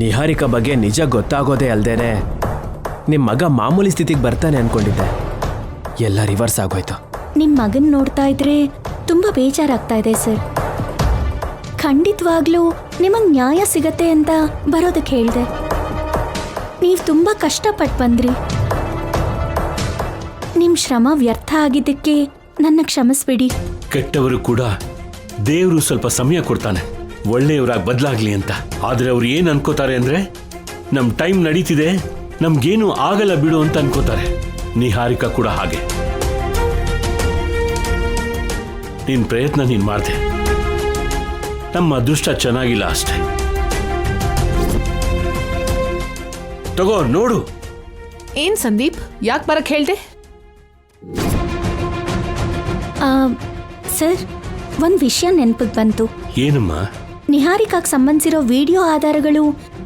ನಿಹಾರಿಕಾ ಬಗ್ಗೆ ನಿಜ ಗೊತ್ತಾಗೋದೇ ಅಲ್ದೇನೆ ನಿಮ್ಮ ಮಗ ಮಾಮೂಲಿ ಸ್ಥಿತಿಗೆ ಬರ್ತಾನೆ ಅನ್ಕೊಂಡಿದ್ದೆ. ಎಲ್ಲ ರಿವರ್ಸ್ ಆಗೋಯ್ತು. ನಿಮ್ಮ ಮಗನ್ ನೋಡ್ತಾ ಇದ್ರೆ ತುಂಬಾ ಬೇಜಾರಾಗ್ತಾ ಇದೆ ಸರ್. ಖಂಡಿತವಾಗ್ಲೂ ನಿಮಗೆ ನ್ಯಾಯ ಸಿಗತ್ತೆ ಅಂತ ಬರೋದಕ್ಕೆ ಹೇಳಿದೆ. ನೀವು ತುಂಬಾ ಕಷ್ಟಪಟ್ಟು ಬಂದ್ರಿ. ನಿಮ್ಮ ಶ್ರಮ ವ್ಯರ್ಥ ಆಗಿದ್ದಕ್ಕೆ ನನ್ನ ಕ್ಷಮಿಸ್ಬಿಡಿ. ಕೆಟ್ಟವರು ಕೂಡ ದೇವರು ಸ್ವಲ್ಪ ಸಮಯ ಕೊಡ್ತಾನೆ ಒಳ್ಳೆಯವರಾಗಿ ಬದಲಾಗ್ಲಿ ಅಂತ. ಆದ್ರೆ ಅವ್ರು ಏನ್ ಅನ್ಕೋತಾರೆ ಅಂದ್ರೆ ನಮ್ ಟೈಮ್ ನಡೀತಿದೆ, ನಮ್ಗೇನು ಆಗಲ್ಲ ಬಿಡು ಅಂತ ಅನ್ಕೋತಾರೆ. ನಿಹಾರಿಕಾ ಕೂಡ ಹಾಗೆ. ನಿನ್ ಪ್ರಯತ್ನ ನೀನ್ ಮಾಡ್ದೆ, ನಮ್ಮ ಅದೃಷ್ಟ ಚೆನ್ನಾಗಿಲ್ಲ ಅಷ್ಟೇ. ತಗೋ ನೋಡು. ಏನ್ ಸಂದೀಪ್, ಯಾಕೆ ಬರಕ್ ಹೇಳ್ದೆ? ಸರ್, ಒಂದು ವಿಷಯ ನೆನಪಿಗೆ ಬಂತು. ಏನಮ್ಮ? ನಿಹಾರಿಕಾಗ್ ಸಂಬಂಧಿಸಿರೋ ವಿಡಿಯೋ ಆಧಾರಗಳು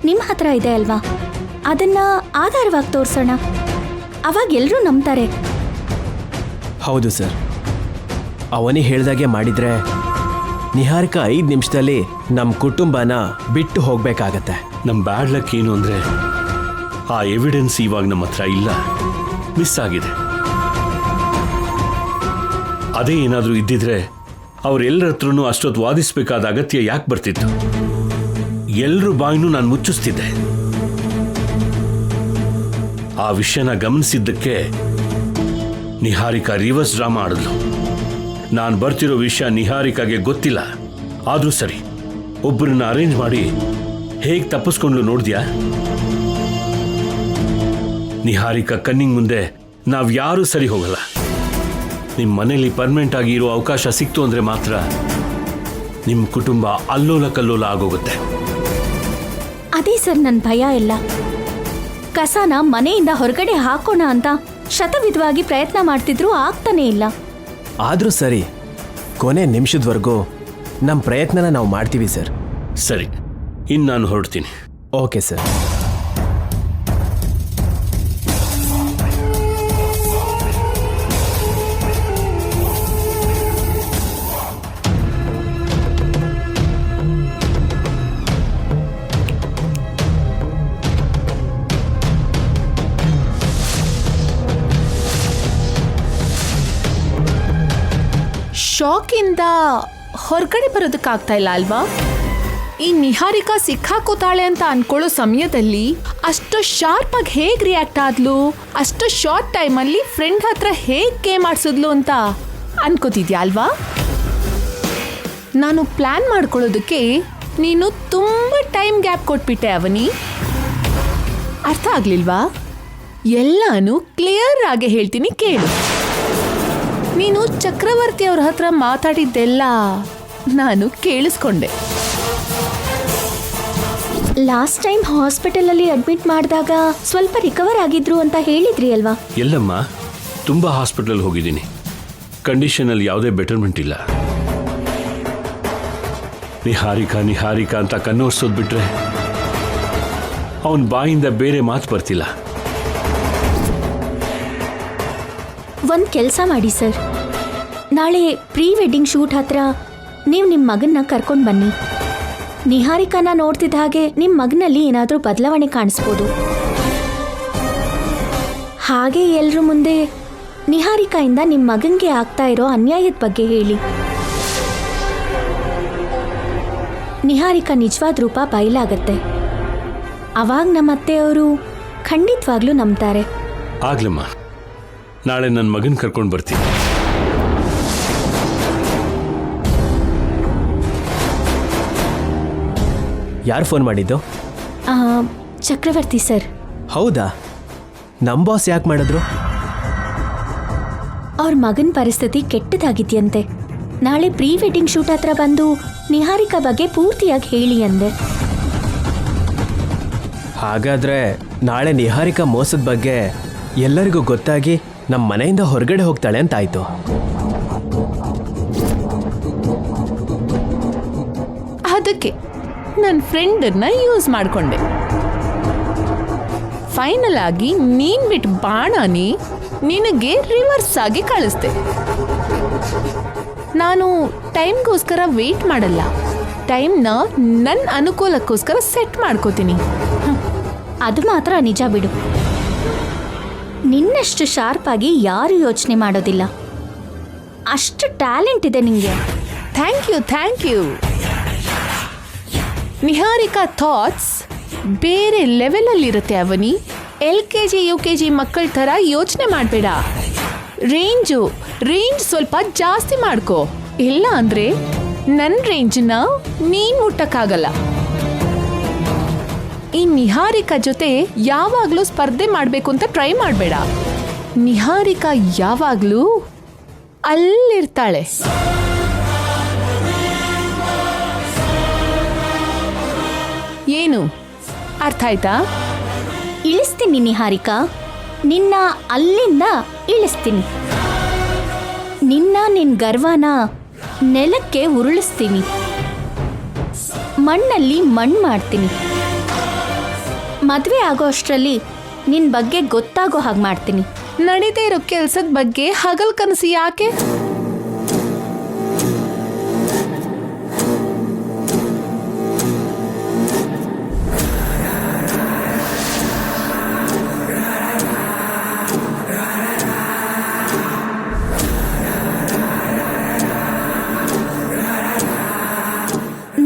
ನಿಮ್ಮ ಹತ್ರ ಇದೆ ಅಲ್ವಾ? ಅದನ್ನ ಆಧಾರವಾಗಿ ತೋರಿಸೋಣ, ಅವಾಗ ಎಲ್ಲರೂ ನಂಬ್ತಾರೆ. ಹೌದು ಸರ್, ಅವನೇ ಹೇಳ್ದಾಗೆ ಮಾಡಿದ್ರೆ ನಿಹಾರಿಕಾ 5 ನಿಮಿಷದಲ್ಲಿ ನಮ್ಮ ಕುಟುಂಬನ ಬಿಟ್ಟು ಹೋಗ್ಬೇಕಾಗತ್ತೆ. ನಮ್ ಬ್ಯಾಡ್ ಲಕ್ ಏನು ಅಂದ್ರೆ ಆ ಎವಿಡೆನ್ಸ್ ಇವಾಗ ನಮ್ಮ ಹತ್ರ ಇಲ್ಲ, ಮಿಸ್ ಆಗಿದೆ. ಅದೇ ಏನಾದ್ರೂ ಇದ್ದಿದ್ರೆ ಅವ್ರೆಲ್ಲರ ಹತ್ರನೂ ಅಷ್ಟೊತ್ತು ವಾದಿಸಬೇಕಾದ ಅಗತ್ಯ ಯಾಕೆ ಬರ್ತಿತ್ತು? ಎಲ್ರ ಬಾಯಿನೂ ನಾನು ಮುಚ್ಚಿಸ್ತಿದ್ದೆ. ಆ ವಿಷಯನ ಗಮನಿಸಿದ್ದಕ್ಕೆ ನಿಹಾರಿಕಾ ರಿವರ್ಸ್ ಡ್ರಾಮಾ ಆಡಿದ್ಲು. ನಾನು ಬರ್ತಿರೋ ವಿಷಯ ನಿಹಾರಿಕಾಗೆ ಗೊತ್ತಿಲ್ಲ, ಆದ್ರೂ ಸರಿ ಒಬ್ಬರನ್ನ ಅರೇಂಜ್ ಮಾಡಿ ಹೇಗೆ ತಪ್ಪಿಸ್ಕೊಂಡ್ಲು ನೋಡಿದ್ಯಾ? ನಿಹಾರಿಕಾ ಕಣ್ಣಿಂಗ್ ಮುಂದೆ ನಾವ್ ಯಾರೂ ಸರಿ ಹೋಗಲ್ಲ. ನಿಮ್ಮ ಮನೇಲಿ ಪರ್ಮನೆಂಟ್ ಆಗಿ ಇರೋ ಅವಕಾಶ ಸಿಕ್ತು ಅಂದ್ರೆ ಮಾತ್ರ ನಿಮ್ಮ ಕುಟುಂಬ ಅಲ್ಲೋಲ ಕಲ್ಲೋಲ ಆಗೋಗುತ್ತೆ. ಅದೇ ಸರ್ ನನ್ನ ಭಯ ಎಲ್ಲ. ಕಸನ ಮನೆಯಿಂದ ಹೊರಗಡೆ ಹಾಕೋಣ ಅಂತ ಶತವಿಧವಾಗಿ ಪ್ರಯತ್ನ ಮಾಡ್ತಿದ್ರು, ಆಗ್ತಾನೆ ಇಲ್ಲ. ಆದರೂ ಸರಿ, ಕೊನೆ ನಿಮಿಷದವರೆಗೂ ನಮ್ಮ ಪ್ರಯತ್ನನ ನಾವು ಮಾಡ್ತೀವಿ ಸರ್. ಸರಿ, ಇನ್ನು ನಾನು ಹೊರಡ್ತೀನಿ. Okay sir. ಶಾಕಿಂದ ಹೊರಗಡೆ ಬರೋದಕ್ಕಾಗ್ತಾ ಇಲ್ಲ ಅಲ್ವಾ? ಈ ನಿಹಾರಿಕಾ ಸಿಕ್ಕಾಕೋತಾಳೆ ಅಂತ ಅನ್ಕೊಳ್ಳೋ ಸಮಯದಲ್ಲಿ ಅಷ್ಟು ಶಾರ್ಪ್ ಆಗಿ ಹೇಗ್ ರಿಯಾಕ್ಟ್ ಆದ್ಲು, ಅಷ್ಟು ಶಾರ್ಟ್ ಟೈಮಲ್ಲಿ ಫ್ರೆಂಡ್ ಹತ್ರ ಹೇಗ್ ಗೇಮ್ ಆಡ್ಸಿದ್ಲು ಅಂತ ಅನ್ಕೋತಿದ್ಯಾ ಅಲ್ವಾ? ನಾನು ಪ್ಲಾನ್ ಮಾಡ್ಕೊಳ್ಳೋದಕ್ಕೆ ನೀನು ತುಂಬಾ ಟೈಮ್ ಗ್ಯಾಪ್ ಕೊಟ್ಬಿಟ್ಟೆ ಅವನಿ. ಅರ್ಥ ಆಗ್ಲಿಲ್ವಾ? ಎಲ್ಲಾನು ಕ್ಲಿಯರ್ ಆಗಿ ಹೇಳ್ತೀನಿ ಕೇಳು. ನೀನು ಚಕ್ರವರ್ತಿ ಅವ್ರ ಹತ್ರ ಮಾತಾಡಿದ್ದೆಲ್ಲ ನಾನು ಕೇಳಿಸ್ಕೊಂಡೆ. ಲಾಸ್ಟ್ ಟೈಮ್ ಹಾಸ್ಪಿಟಲಲ್ಲಿ ಅಡ್ಮಿಟ್ ಮಾಡಿದಾಗ ಸ್ವಲ್ಪ ರಿಕವರ್ ಆಗಿದ್ರು ಅಂತ ಹೇಳಿದ್ರಿ ಅಲ್ವಾ? ಎಲ್ಲಮ್ಮ, ತುಂಬಾ ಹಾಸ್ಪಿಟಲ್ ಹೋಗಿದ್ದೀನಿ, ಕಂಡೀಷನಲ್ಲಿ ಯಾವುದೇ ಬೆಟರ್ಮೆಂಟ್ ಇಲ್ಲ. ನಿಹಾರಿಕಾ ನಿಹಾರಿಕಾ ಅಂತ ಕಣ್ಣೋರ್ಸೋದ್ ಬಿಟ್ರೆ ಅವನ ಬಾಯಿಂದ ಬೇರೆ ಮಾತು ಬರ್ತಿಲ್ಲ. ಒಂದು ಕೆಲಸ ಮಾಡಿ ಸರ್, ನಾಳೆ ಪ್ರೀ ವೆಡ್ಡಿಂಗ್ ಶೂಟ್ ಹತ್ರ ನೀವು ನಿಮ್ಮ ಮಗನ್ನ ಕರ್ಕೊಂಡು ಬನ್ನಿ. ನಿಹಾರಿಕಾನ ನೋಡ್ತಿದ್ದ ಹಾಗೆ ನಿಮ್ಮ ಮಗನಲ್ಲಿ ಏನಾದರೂ ಬದಲಾವಣೆ ಕಾಣಿಸ್ಬೋದು. ಹಾಗೆ ಎಲ್ಲರ ಮುಂದೆ ನಿಹಾರಿಕಾಯಿಂದ ನಿಮ್ಮ ಮಗನಿಗೆ ಆಗ್ತಾ ಇರೋ ಅನ್ಯಾಯದ ಬಗ್ಗೆ ಹೇಳಿ. ನಿಹಾರಿಕಾ ನಿಜವಾದ ರೂಪ ಬಯಲಾಗತ್ತೆ. ಅವಾಗ ನಮ್ಮ ಅತ್ತೆಯವರು ಖಂಡಿತವಾಗ್ಲೂ ನಂಬ್ತಾರೆ. ಆಗ್ಲಮ್ಮ, ನಾಳೆ ನನ್ನ ಮಗನ ಕರ್ಕೊಂಡು ಬರ್ತೀನಿ. ಯಾರು ಫೋನ್ ಮಾಡಿದ್ದು? ಚಕ್ರವರ್ತಿ ಸರ್. ಹೌದಾ? ನಮ್ಮ ಬಾಸ್ ಯಾಕೆ ಮಾಡಿದ್ರು? ಅವ್ರ ಮಗನ ಪರಿಸ್ಥಿತಿ ಕೆಟ್ಟದಾಗಿದೆಯಂತೆ. ನಾಳೆ ಪ್ರೀ ವೆಡ್ಡಿಂಗ್ ಶೂಟ್ ಹತ್ರ ಬಂದು ನಿಹಾರಿಕಾ ಬಗ್ಗೆ ಪೂರ್ತಿಯಾಗಿ ಹೇಳಿ ಅಂದೆ. ಹಾಗಾದ್ರೆ ನಾಳೆ ನಿಹಾರಿಕಾ ಮೋಸದ ಬಗ್ಗೆ ಎಲ್ಲರಿಗೂ ಗೊತ್ತಾಗಿ ನಮ್ಮ ಮನೆಯಿಂದ ಹೊರಗಡೆ ಹೋಗ್ತಾಳೆ ಅಂತ ಆಯ್ತು. ಅದಕ್ಕೆ ನನ್ನ ಫ್ರೆಂಡನ್ನ ಯೂಸ್ ಮಾಡಿಕೊಂಡೆ. ಫೈನಲ್ ಆಗಿ ನೀನ್ ಬಿಟ್ಟು ಬಾಣಾನಿ ನಿನಗೆ ರಿವರ್ಸ್ ಆಗಿ ಕಳಿಸ್ದೆ. ನಾನು ಟೈಮ್ಗೋಸ್ಕರ ವೇಟ್ ಮಾಡಲ್ಲ, ಟೈಮ್ನ ನನ್ನ ಅನುಕೂಲಕ್ಕೋಸ್ಕರ ಸೆಟ್ ಮಾಡ್ಕೋತೀನಿ. ಅದು ಮಾತ್ರ ನಿಜ ಬಿಡು. ನಿನ್ನಷ್ಟು ಶಾರ್ಪ್ ಆಗಿ ಯಾರು ಯೋಚನೆ ಮಾಡೋದಿಲ್ಲ. ಅಷ್ಟು ಟ್ಯಾಲೆಂಟ್ ಇದೆ ನಿಂಗೆ. Thank you. ನಿಹಾರಿಕಾ ಥಾಟ್ಸ್ ಬೇರೆ ಲೆವೆಲಲ್ಲಿರುತ್ತೆ ಅವನಿ. LKG UKG ಮಕ್ಕಳ ಥರ ಯೋಚನೆ ಮಾಡಬೇಡ. ರೇಂಜ್ ಸ್ವಲ್ಪ ಜಾಸ್ತಿ ಮಾಡ್ಕೋ. ಇಲ್ಲ ಅಂದ್ರೆ ನನ್ನ ರೇಂಜ್ನ ನೀನ್ ಮುಟ್ಟಕ್ಕಾಗಲ್ಲ. ಈ ನಿಹಾರಿಕಾ ಜೊತೆ ಯಾವಾಗ್ಲೂ ಸ್ಪರ್ಧೆ ಮಾಡಬೇಕು ಅಂತ ಟ್ರೈ ಮಾಡಬೇಡ. ನಿಹಾರಿಕಾ ಯಾವಾಗ್ಲೂ ಅಲ್ಲಿರ್ತಾಳೆ. ಏನು ಅರ್ಥ ಆಯ್ತಾ? ಇಳಿಸ್ತೀನಿ ನಿಹಾರಿಕಾ, ನಿನ್ನ ಅಲ್ಲಿಂದ ಇಳಿಸ್ತೀನಿ. ನಿನ್ನ ಗರ್ವನ ನೆಲಕ್ಕೆ ಉರುಳಿಸ್ತೀನಿ. ಮಣ್ಣಲ್ಲಿ ಮಣ್ಣು ಮಾಡ್ತೀನಿ. ಮದುವೆ ಆಗೋ ಅಷ್ಟರಲ್ಲಿ ನಿನ್ನ ಬಗ್ಗೆ ಗೊತ್ತಾಗೋ ಹಾಗೆ ಮಾಡ್ತೀನಿ. ನಡೀದೇ ಇರೋ ಕೆಲ್ಸದ ಬಗ್ಗೆ ಹಗಲ್ ಕನಸು ಯಾಕೆ?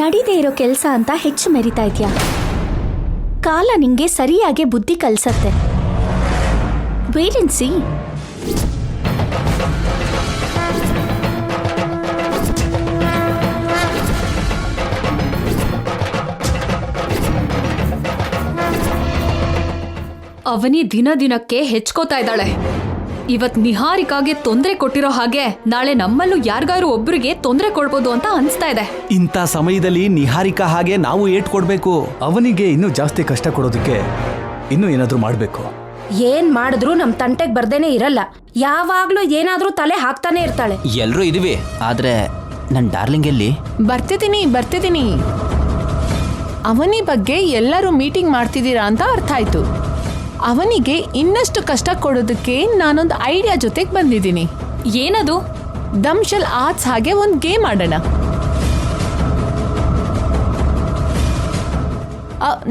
ನಡೀದೇ ಇರೋ ಕೆಲಸ ಅಂತ ಹೆಚ್ಚು ಮೆರಿತಾ ಇದೆಯಾ? ಕಾಲ ನಿಂಗೆ ಸರಿಯಾಗಿ ಬುದ್ಧಿ ಕಲ್ಸತ್ತೆ. Wait and see. ಅವನಿ ದಿನಕ್ಕೆ ಹೆಚ್ಕೋತಾ ಇದ್ದಾಳೆ. ಇವತ್ ನಿಹಾರಿಕಾಗೆ ತೊಂದರೆ ಕೊಟ್ಟಿರೋ ಹಾಗೆ ನಾಳೆ ನಮ್ಮಲ್ಲೂ ಯಾರಿಗಾರು ಒಬ್ರಿಗೆ ತೊಂದರೆ ಕೊಡ್ಬೋದು ಅಂತ ಅನ್ಸ್ತಾ ಇದೆ. ಇಂಥ ಸಮಯದಲ್ಲಿ ನಿಹಾರಿಕಾ ಹಾಗೆ ನಾವು ಏಟ್ ಕೊಡ್ಬೇಕು. ಅವನಿಗೆ ಇನ್ನೂ ಜಾಸ್ತಿ ಕಷ್ಟ ಕೊಡೋದಕ್ಕೆ ಇನ್ನೂ ಏನಾದ್ರೂ ಮಾಡ್ಬೇಕು. ಏನ್ ಮಾಡಿದ್ರು ನಮ್ ತಂಟೆಗ್ ಬರ್ದೇನೆ ಇರಲ್ಲ. ಯಾವಾಗ್ಲೂ ಏನಾದ್ರೂ ತಲೆ ಹಾಕ್ತಾನೆ ಇರ್ತಾಳೆ. ಎಲ್ರೂ ಇದೀವಿ, ಆದ್ರೆ ನನ್ ಡಾರ್ಲಿಂಗ್ ಎಲ್ಲಿ? ಬರ್ತಿದ್ದೀನಿ. ಅವನಿ ಬಗ್ಗೆ ಎಲ್ಲರೂ ಮೀಟಿಂಗ್ ಮಾಡ್ತಿದ್ದೀರಾ ಅಂತ ಅರ್ಥ ಆಯ್ತು. ಅವನಿಗೆ ಇನ್ನಷ್ಟು ಕಷ್ಟ ಕೊಡೋದಕ್ಕೆ ನಾನೊಂದು ಐಡಿಯಾ ಜೊತೆಗೆ ಬಂದಿದ್ದೀನಿ. ಏನದು? ದಂಶಲ್ ಆರ್ಟ್ಸ್ ಹಾಗೆ ಒಂದು ಗೇಮ್ ಆಡೋಣ.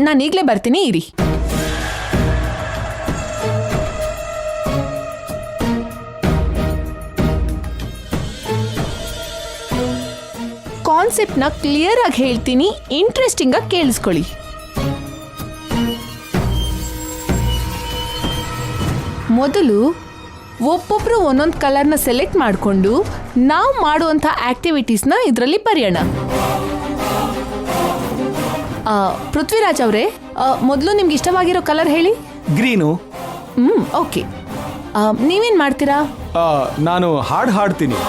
ನಾನು ಈಗಲೇ ಬರ್ತೀನಿ, ಇರಿ. ಕಾನ್ಸೆಪ್ಟ್ನ ಕ್ಲಿಯರ್ ಆಗಿ ಹೇಳ್ತೀನಿ, ಇಂಟ್ರೆಸ್ಟಿಂಗ್ ಆಗಿ ಕೇಳಿಸ್ಕೊಳ್ಳಿ. ಮೊದಲು ಒಬ್ಬೊಬ್ರು ಒಂದೊಂದು ಕಲರ್ನ ಸೆಲೆಕ್ಟ್ ಮಾಡಿಕೊಂಡು ನಾವು ಮಾಡುವಂಥ ಆಕ್ಟಿವಿಟೀಸ್ನ ಇದರಲ್ಲಿ ಬರೆಯೋಣ. ಪೃಥ್ವಿರಾಜ್ ಅವರೇ, ಮೊದಲು ನಿಮ್ಗೆ ಇಷ್ಟವಾಗಿರೋ ಕಲರ್ ಹೇಳಿ. ಗ್ರೀನು. ಓಕೆ. ನೀವೇನು ಮಾಡ್ತೀರಾ? ನಾನು ಹಾಡ್ತೀನಿ.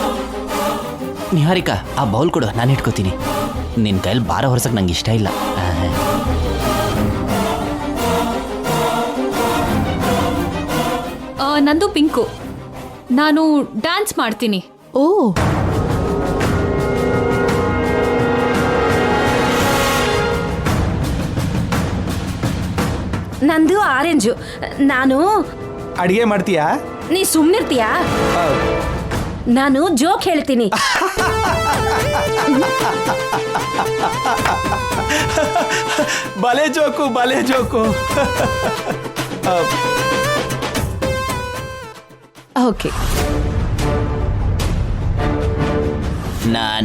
ನಿಹಾರಿಕಾ, ಆ ಬೌಲ್ ಕೊಡು, ನಾನು ಇಟ್ಕೋತೀನಿ. ನಿನ್ ಕೈಲಿ ಭಾರ ಹೊರಸಕ್ ನಂಗೆ ಇಷ್ಟ ಇಲ್ಲ. ನಂದು ಪಿಂಕು. ನಾನು ಡ್ಯಾನ್ಸ್ ಮಾಡ್ತೀನಿ. ಓ, ನಂದು ಆರೆಂಜು. ನಾನು ಅಡಿಗೆ ಮಾಡ್ತೀಯಾ? ನೀ ಸುಮ್ನಿರ್ತೀಯಾ? ನಾನು ಜೋಕ್ ಹೇಳ್ತೀನಿ. ಬಲೆ ಜೋಕು. ಓಕೆ.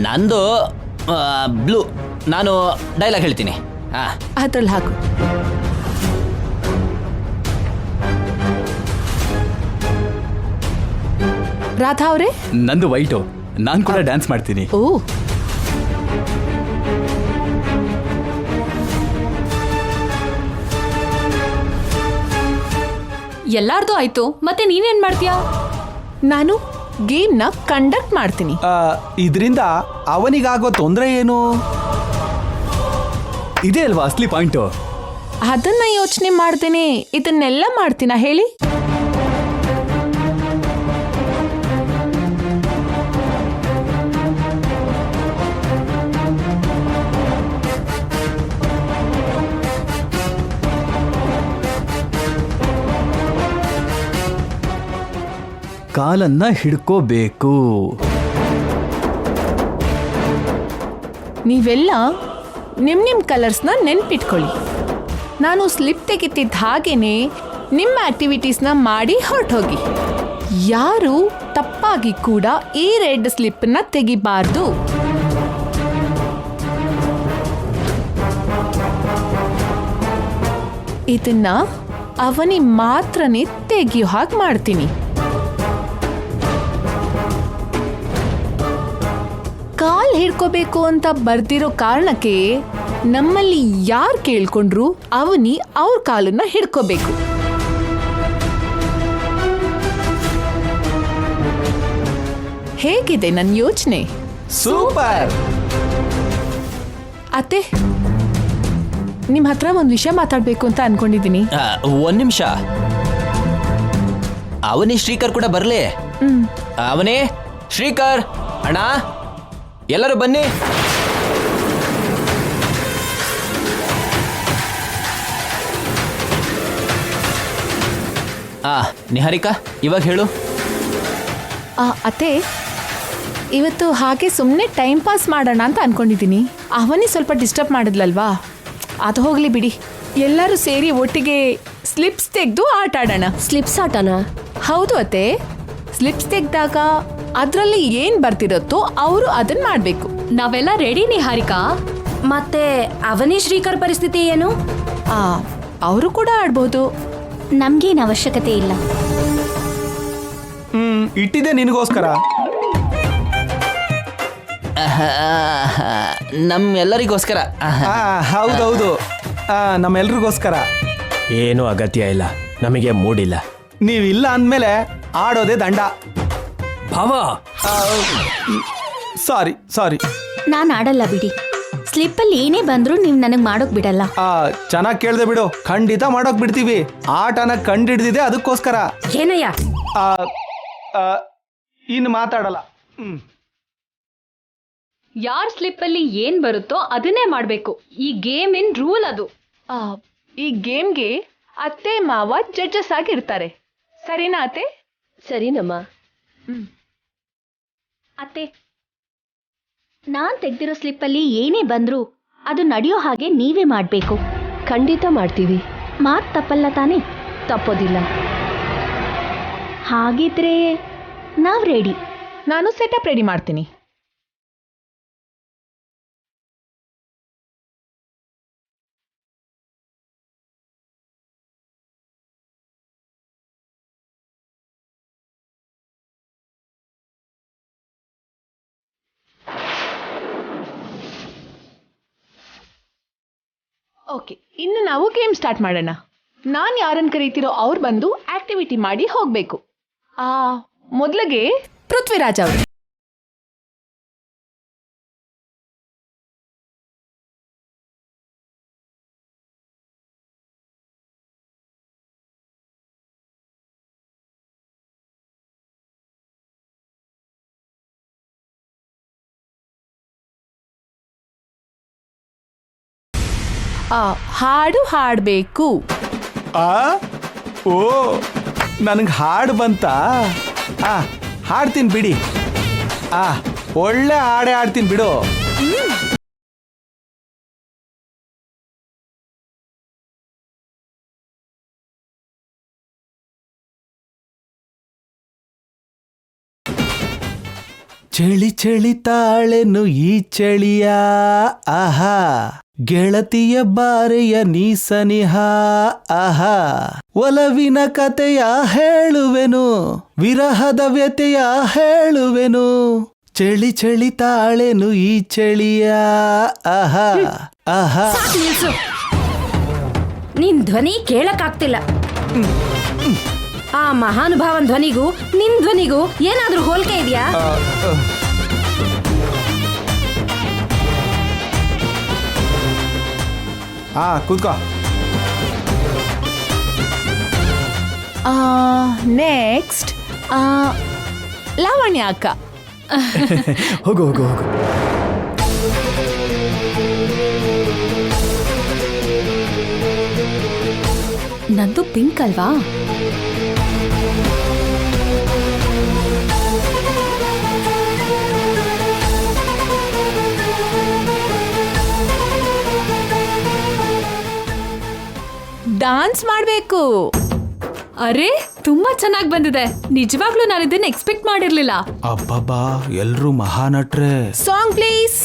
ನಂದು ಬ್ಲೂ. ನಾನು ಡೈಲಾಗ್ ಹೇಳ್ತೀನಿ. ಅದ್ರಲ್ಲಿ ಹಾಕು. ರಾಧಾ ಅವರೇ? ನಂದು ವೈಟು. ನಾನು ಕೂಡ ಡ್ಯಾನ್ಸ್ ಮಾಡ್ತೀನಿ. ಓ, ಎಲ್ಲಾರ್ದು ಆಯ್ತು, ಮತ್ತೆ ನೀನೇನ್ ಮಾಡ್ತೀಯಾ? ನಾನು ಗೇಮ್ನ ಕಂಡಕ್ಟ್ ಮಾಡ್ತೀನಿ. ಇದರಿಂದ ಅವನಿಗಾಗೋ ತೊಂದರೆ ಏನು? ಇದೇ ಅಲ್ವಾ ಅಸ್ಲಿ ಪಾಯಿಂಟು? ಅದನ್ನ ಯೋಚನೆ ಮಾಡ್ದೇನೆ ಇದನ್ನೆಲ್ಲ ಮಾಡ್ತೀನ ಹೇಳಿ? ಕಾಲನ್ನ ಹಿಡ್ಕೋಬೇಕು. ನೀವೆಲ್ಲ ನಿಮ್ಮ ಕಲರ್ಸ್ನ ನೆನ್ಪಿಟ್ಕೊಳ್ಳಿ. ನಾನು ಸ್ಲಿಪ್ ತೆಗಿತಿದ್ದ ಹಾಗೇನೆ ನಿಮ್ಮ ಆಕ್ಟಿವಿಟೀಸ್ನ ಮಾಡಿ ಹೊರಟೋಗಿ. ಯಾರು ತಪ್ಪಾಗಿ ಕೂಡ ಈ ರೆಡ್ ಸ್ಲಿಪ್ನ ತೆಗಿಬಾರ್ದು. ಇದನ್ನ ಅವನಿ ಮಾತ್ರನೇ ತೆಗಿಯೋ ಹಾಗೆ ಮಾಡ್ತೀನಿ. ಕಾಲ್ ಹಿಡ್ಕೋಬೇಕು ಅಂತ ಬರ್ದಿರೋ ಕಾರಣಕ್ಕೆ ನಮ್ಮಲ್ಲಿ ಯಾರು ಕೇಳ್ಕೊಂಡ್ರು ಅವನಿ ಅವ್ರ ಕಾಲನ್ನ ಹಿಡ್ಕೋಬೇಕು. ಹೇಗಿದೆ ನನ್ನ ಯೋಚನೆ? ಸೂಪರ್. ಅತ್ತೆ, ನಿಮ್ ಹತ್ರ ಒಂದು ವಿಷಯ ಮಾತಾಡ್ಬೇಕು ಅಂತ ಅನ್ಕೊಂಡಿದ್ದೀನಿ. ಒಂದ್ ನಿಮಿಷ, ಅವನೇ ಶ್ರೀಕರ್ ಕೂಡ ಬರ್ಲಿ. ಅವನೇ ಶ್ರೀಕರ್ ಅಣ್ಣ, ಎಲ್ಲರೂ ಬನ್ನಿ. ನಿಹಾರಿಕಾ, ಇವಾಗ ಹೇಳು. ಅತ್ತೆ, ಇವತ್ತು ಹಾಗೆ ಸುಮ್ಮನೆ ಟೈಮ್ ಪಾಸ್ ಮಾಡೋಣ ಅಂತ ಅನ್ಕೊಂಡಿದ್ದೀನಿ. ಅವನೇ ಸ್ವಲ್ಪ ಡಿಸ್ಟರ್ಬ್ ಮಾಡಿದ್ಲಲ್ವಾ, ಅದು ಹೋಗ್ಲಿ ಬಿಡಿ. ಎಲ್ಲರೂ ಸೇರಿ ಒಟ್ಟಿಗೆ ಸ್ಲಿಪ್ಸ್ ತೆಗೆದು ಆಟ ಆಡೋಣ. ಸ್ಲಿಪ್ಸ್ ಆಟನ? ಹೌದು ಅತ್ತೆ, ಸ್ಲಿಪ್ಸ್ ತೆಗ್ದಾಗ ಅದರಲ್ಲಿ ಏನ್ ಬರ್ತಿರುತ್ತೋ ಅವರು ಅದನ್ನ ಮಾಡ್ಬೇಕು. ನಾವೆಲ್ಲ ರೆಡಿ ನಿಹಾರಿಕಾ. ಮತ್ತೆ ಅವನಿ ಶ್ರೀಕರ್ ಪರಿಸ್ಥಿತಿ ಏನು? ಅವರು ಕೂಡ ಆಡ್ಬೋದು. ನಮ್ಗೇನು ಅವಶ್ಯಕತೆ ಇಲ್ಲ. ಇಟ್ಟಿದೆ ನಿನಗೋಸ್ಕರ. ನಮ್ಮೆಲ್ಲರಿಗೋಸ್ಕರ. ಹೌದೌದು, ನಮ್ಮೆಲ್ರಿಗೋಸ್ಕರ. ಏನೂ ಅಗತ್ಯ ಇಲ್ಲ, ನಮಗೆ ಮೂಡಿಲ್ಲ. ನೀವಿಲ್ಲ ಅಂದಮೇಲೆ ಆಡೋದೇ ದಂಡ. ಭಾವ, ಸಾರಿ. ನಾನು ಆಡಲ್ಲ ಬಿಡಿ. ಸ್ಲಿಪ್ಪಲ್ಲಿ ಏನೇ ಬಂದರೂ ನೀವು ನನಗೆ ಮಾಡೋಕ್ ಬಿಡಲ್ಲ. ಚೆನ್ನಾಗಿ ಕೇಳ್ದೆ ಬಿಡು, ಖಂಡಿತ ಮಾಡೋಕ್ ಬಿಡ್ತೀವಿ. ಆಟನ ಕಂಡಿಡ್ದಿದೆ ಅದಕ್ಕೋಸ್ಕರ. ಏನಯ್ಯ? ಇನ್ನು ಮಾತಾಡಲ್ಲ. ಯಾರ್ ಸ್ಲಿಪ್ ಅಲ್ಲಿ ಏನ್ ಬರುತ್ತೋ ಅದನ್ನೇ ಮಾಡ್ಬೇಕು. ಈ ಗೇಮ್ ಇನ್ ರೂಲ್ ಅದು. ಈ ಗೇಮ್ಗೆ ಅತ್ತೆ ಮಾವ ಜಡ್ಜಸ್ ಆಗಿರ್ತಾರೆ. ಸರಿನಾ ಅತ್ತೆ? ಸರಿನಮ್ಮ. ಅತ್ತೆ, ನಾನ್ ತೆಗ್ದಿರೋ ಸ್ಲಿಪ್ಪಲ್ಲಿ ಏನೇ ಬಂದ್ರೂ ಅದು ನಡೆಯೋ ಹಾಗೆ ನೀವೇ ಮಾಡಬೇಕು. ಖಂಡಿತ ಮಾಡ್ತೀವಿ. ಮಾತು ತಪ್ಪಲ್ಲ ತಾನೇ? ತಪ್ಪೋದಿಲ್ಲ. ಹಾಗಿದ್ರೆ ನಾವ್ ರೆಡಿ. ನಾನು ಸೆಟಪ್ ರೆಡಿ ಮಾಡ್ತೀನಿ. ಓಕೆ, ಇನ್ನು ನಾವು ಗೇಮ್ ಸ್ಟಾರ್ಟ್ ಮಾಡೋಣ. ನಾನು ಯಾರನ್ನು ಕರೀತಿರೋ ಅವ್ರು ಬಂದು ಆಕ್ಟಿವಿಟಿ ಮಾಡಿ ಹೋಗಬೇಕು. ಮೊದಲಿಗೆ ಪೃಥ್ವಿರಾಜ್ ಅವರು. ಹಾಡು ಹಾಡಬೇಕು. ಓ, ನನಗೆ ಹಾಡು ಬಂತಾ? ಹಾಡ್ತೀನಿ ಬಿಡಿ. ಒಳ್ಳೆ ಹಾಡೇ ಹಾಡ್ತೀನಿ ಬಿಡು. ಚಳಿ ಚಳಿ ತಾಳೆನು ಈ ಚಳಿಯ, ಆಹಾ ಗೆಳತಿಯ ಬಾರೆಯ ನೀ ಸನಿಹ, ಆಹಾ ಒಲವಿನ ಕತೆಯ ಹೇಳುವೆನು, ವಿರಹದ ವ್ಯತೆಯ ಹೇಳುವೆನು, ಚಳಿ ಚಳಿ ತಾಳೆನು ಈ ಚಳಿಯ, ಆಹಾ ಆಹಾ. ನಿಲ್ಸು, ನಿನ್ ಧ್ವನಿ ಕೇಳಕ್ಕಾಗ್ತಿಲ್ಲ. ಆ ಮಹಾನುಭಾವನ್ ಧ್ವನಿಗೂ ನಿನ್ ಧ್ವನಿಗೂ ಏನಾದ್ರೂ ಹೋಲಿಕೆ ಇದೆಯಾ? ಕೂತ್ಕೋ. ನೆಕ್ಸ್ಟ್ ಲಾವಣ್ಯ ಅಕ್ಕ. ಹೋಗು ಹೋಗು ಹೋಗು. ನಂದು ಪಿಂಕ್ ಅಲ್ವಾ? ಡಾನ್ಸ್ ಮಾಡ್ಬೇಕು. ಅರೆ ತುಂಬಾ ಚೆನ್ನಾಗಿ ಬಂದಿದೆ. ನಿಜವಾಗ್ಲೂ ನಾನು ಇದನ್ನ ಎಕ್ಸ್ಪೆಕ್ಟ್ ಮಾಡಿರ್ಲಿಲ್ಲ. ಅಬ್ಬಬ್ಬಾ ಎಲ್ರೂ ಮಹಾನಟ್ರೆ. Song please.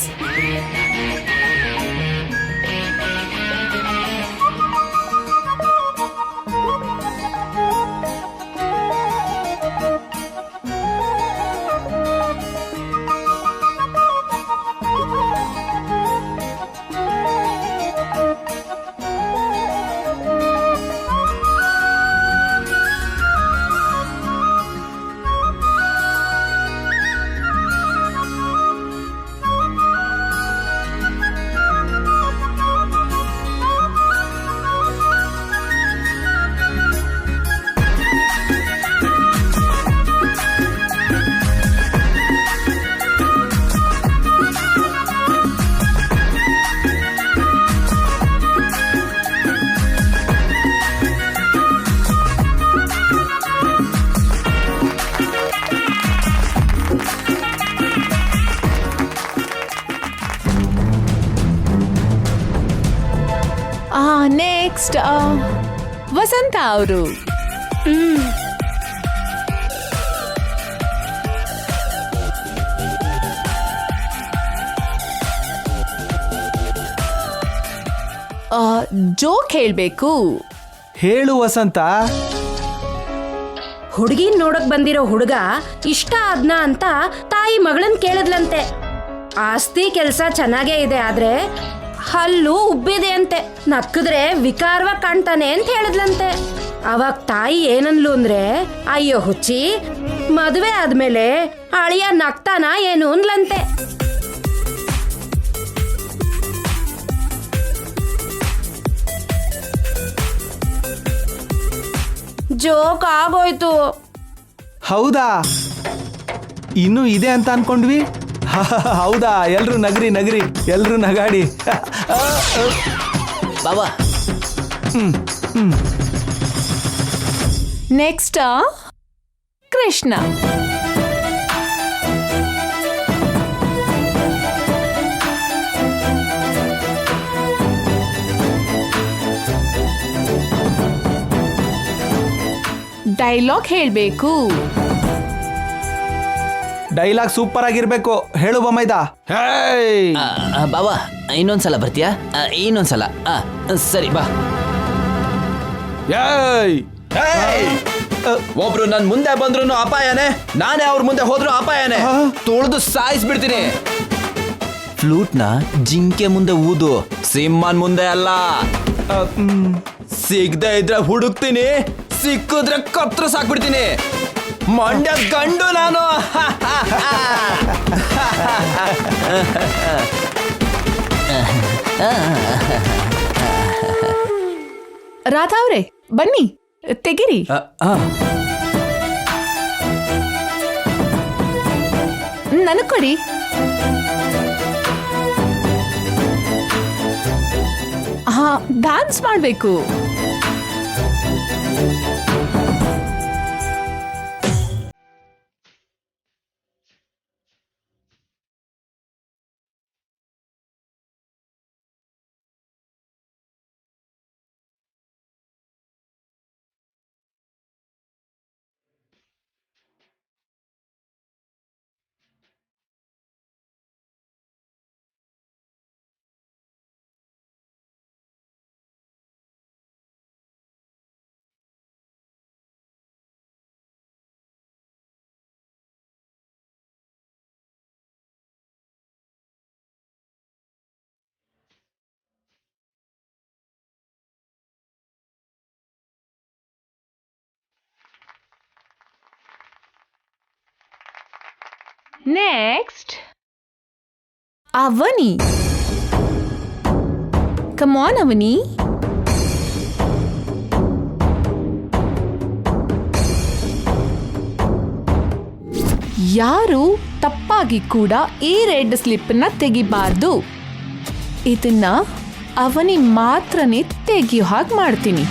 ನೆಕ್ಸ್ಟ್ ವಸಂತ ಅವರು. ಜೋಕ್ ಹೇಳ್ಬೇಕು. ಹೇಳು ವಸಂತ. ಹುಡುಗಿನ್ ನೋಡಕ್ ಬಂದಿರೋ ಹುಡುಗ ಇಷ್ಟ ಆದ್ನ ಅಂತ ತಾಯಿ ಮಗಳನ್ ಕೇಳಿದ್ಲಂತೆ. ಆಸ್ತಿ ಕೆಲ್ಸ ಚೆನ್ನಾಗೇ ಇದೆ, ಆದ್ರೆ ಹಲ್ಲು ಉಬ್ಬಿದೆ ಅಂತೆ. ನಕ್ಕಿದ್ರೆ ವಿಕಾರವಾಗಿ ಕಾಣ್ತಾನೆ ಅಂತ ಹೇಳಿದ್ಲಂತೆ. ಅವಾಗ ತಾಯಿ ಏನನ್ಲು ಅಂದ್ರೆ, ಅಯ್ಯೋ ಹುಚ್ಚಿ, ಮದುವೆ ಆದ್ಮೇಲೆ ಅಳಿಯ ನಗ್ತಾನ ಏನು ಅನ್ಲಂತೆ. ಜೋಕ್ ಆಗೋಯ್ತು. ಹೌದಾ, ಇನ್ನೂ ಇದೆ ಅಂತ ಅನ್ಕೊಂಡ್ವಿ. ಹೌದಾ, ಎಲ್ರು ನಗರಿ ನಗರಿ, ಎಲ್ರು ನಗಾಡಿ. ಬಾಬಾ. ನೆಕ್ಸ್ಟ್ ಕೃಷ್ಣ. ಡೈಲಾಗ್ ಹೇಳ್ಬೇಕು. ಡೈಲಾಗ್ ಸೂಪರ್ ಆಗಿರ್ಬೇಕು. ಹೇಳು ಬೊಮ್ಮೈದ. ಬಾಬಾ ಇನ್ನೊಂದ್ಸಲ ಬರ್ತೀಯಾ? ಇನ್ನೊಂದ್ಸಲ. ಸರಿ ಬಾ. ಒಬ್ರು ನನ್ ಮುಂದೆ ಬಂದ್ರು ಅಪಾಯನೇ, ನಾನೇ ಅವ್ರ ಮುಂದೆ ಹೋದ್ರು ಅಪಾಯನೇ. ತುಳಿದು ಸಾಯಿಸ್ಬಿಡ್ತೀನಿ. ಫ್ಲೂಟ್ನ ಜಿಂಕೆ ಮುಂದೆ ಊದು, ಸಿಂಹನ್ ಮುಂದೆ ಅಲ್ಲ. ಸಿಗದೆ ಇದ್ರೆ ಹುಡುಕ್ತೀನಿ, ಸಿಕ್ಕಿದ್ರೆ ಕತ್ರ ಸಾಕ್ಬಿಡ್ತೀನಿ. ಮಂಡ್ಯ ಗಂಡು ನಾನು. ರಾಧಾ ಅವ್ರೆ ಬನ್ನಿ, ತೆಗಿರಿ. ನನಗ್ ಕೊಡಿ. ಡಾನ್ಸ್ ಮಾಡ್ಬೇಕು. Next, Avani. Come on, Avani. ಯಾರು ತಪ್ಪಾಗಿ ಕೂಡ ಈ ರೆಡ್ ಸ್ಲಿಪ್ನ ತೆಗಿಬಾರ್ದು. ಇದನ್ನ ಅವನಿ ಮಾತ್ರನೇ ತೆಗಿಯೋ ಹಾಗೆ ಮಾಡ್ತೀನಿ.